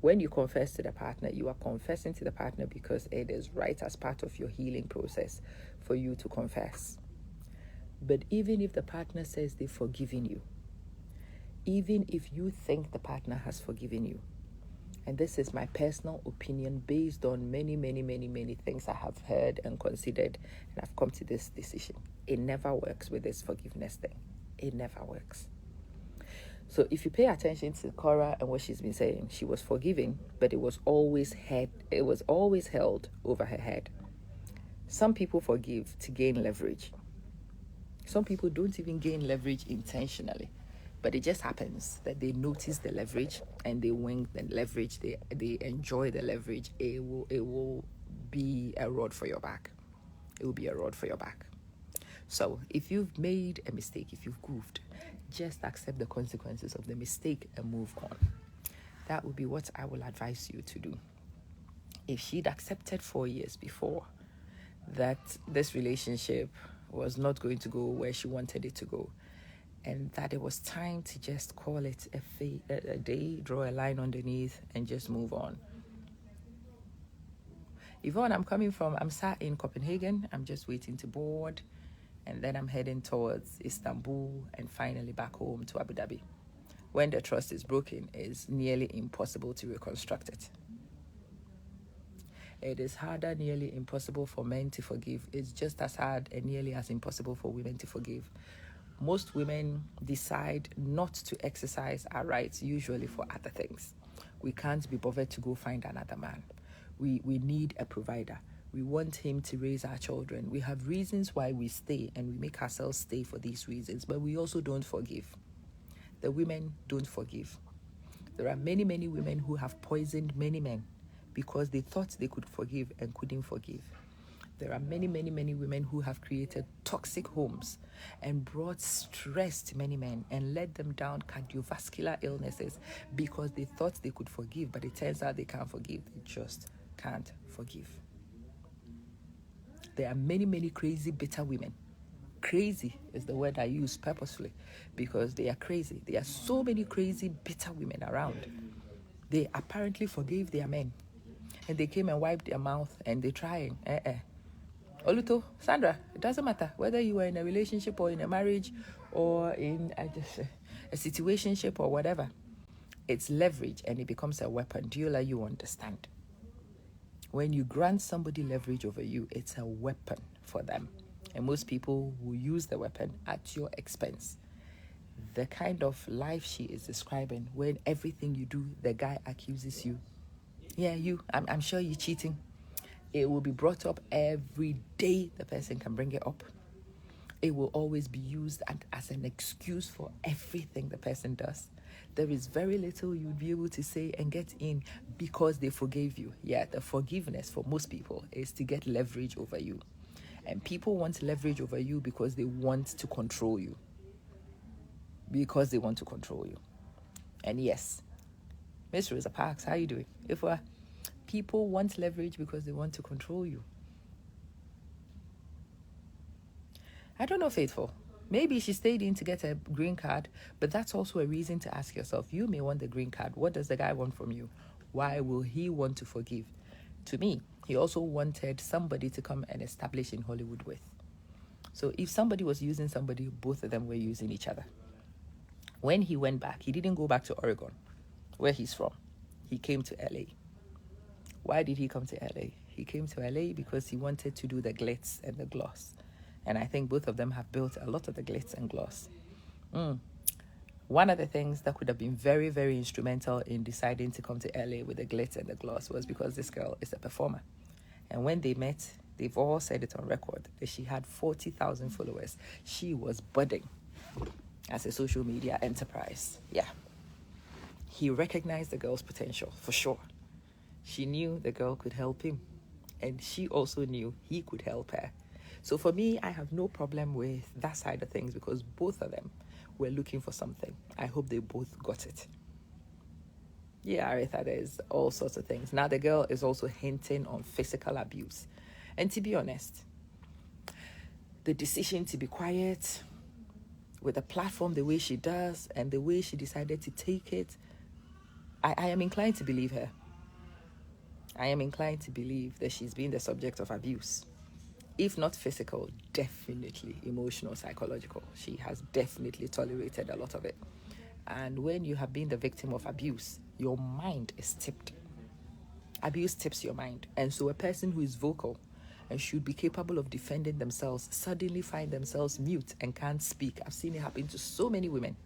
When you confess to the partner, you are confessing to the partner because it is right as part of your healing process for you to confess. But even if the partner says they've forgiven you, even if you think the partner has forgiven you, and this is my personal opinion based on many, many, many, many things I have heard and considered, and I've come to this decision. It never works with this forgiveness thing. It never works. So if you pay attention to Cora and what she's been saying, she was forgiving, but it was always held over her head. Some people forgive to gain leverage. Some people don't even gain leverage intentionally, but it just happens that they notice the leverage and they wing the leverage. They enjoy the leverage. It will be a rod for your back. It will be a rod for your back. So if you've made a mistake, if you've goofed, just accept the consequences of the mistake and move on. That would be what I will advise you to do. If she'd accepted 4 years before that this relationship was not going to go where she wanted it to go, and that it was time to just call it a day, draw a line underneath, and just move on. Yvonne, I'm sat in Copenhagen. I'm just waiting to board, and then I'm heading towards Istanbul and finally back home to Abu Dhabi. When the trust is broken, it's nearly impossible to reconstruct it. It is harder, nearly impossible for men to forgive. It's just as hard and nearly as impossible for women to forgive. Most women decide not to exercise our rights, usually for other things. We can't be bothered to go find another man. We need a provider. We want him to raise our children. We have reasons why we stay, and we make ourselves stay for these reasons, but we also don't forgive. The women don't forgive. There are many, many women who have poisoned many men because they thought they could forgive and couldn't forgive. There are many, many, many women who have created toxic homes and brought stress to many men and led them down cardiovascular illnesses because they thought they could forgive, but it turns out they can't forgive. They just can't forgive. There are many, many crazy, bitter women. Crazy is the word I use purposefully because they are crazy. There are so many crazy, bitter women around. They apparently forgave their men, and they came and wiped their mouth and they're trying. Oluto, Sandra, it doesn't matter whether you are in a relationship or in a marriage or in a situationship or whatever. It's leverage and it becomes a weapon. Do you understand? When you grant somebody leverage over you, it's a weapon for them. And most people will use the weapon at your expense. The kind of life she is describing, when everything you do, the guy accuses you. Yeah, I'm sure you're cheating. It will be brought up every day. The person can bring it up. It will always be used as an excuse for everything the person does. There is very little you'll be able to say and get in because they forgave you. Yeah, the forgiveness for most people is to get leverage over you. And people want leverage over you because they want to control you. And yes, Miss Rosa Parks, how are you doing? People want leverage because they want to control you. I don't know, Faithful. Maybe she stayed in to get a green card, but that's also a reason to ask yourself, you may want the green card. What does the guy want from you? Why will he want to forgive? To me, he also wanted somebody to come and establish in Hollywood with. So if somebody was using somebody, both of them were using each other. When he went back, he didn't go back to Oregon, where he's from. He came to LA. Why did he come to LA? He came to LA because he wanted to do the glitz and the gloss. And I think both of them have built a lot of the glitz and gloss. One of the things that could have been very, very instrumental in deciding to come to LA with the glitz and the gloss was because this girl is a performer. And when they met, they've all said it on record that she had 40,000 followers. She was budding as a social media enterprise. Yeah. He recognized the girl's potential, for sure. She knew the girl could help him. And she also knew he could help her. So for me, I have no problem with that side of things because both of them were looking for something. I hope they both got it. Yeah, Aretha, there's all sorts of things. Now the girl is also hinting on physical abuse. And to be honest, the decision to be quiet with a platform the way she does and the way she decided to take it, I am inclined to believe her. I am inclined to believe that she's been the subject of abuse. If not physical, definitely emotional, psychological. She has definitely tolerated a lot of it. And when you have been the victim of abuse, your mind is tipped. Abuse tips your mind. And so a person who is vocal and should be capable of defending themselves suddenly find themselves mute and can't speak. I've seen it happen to so many women.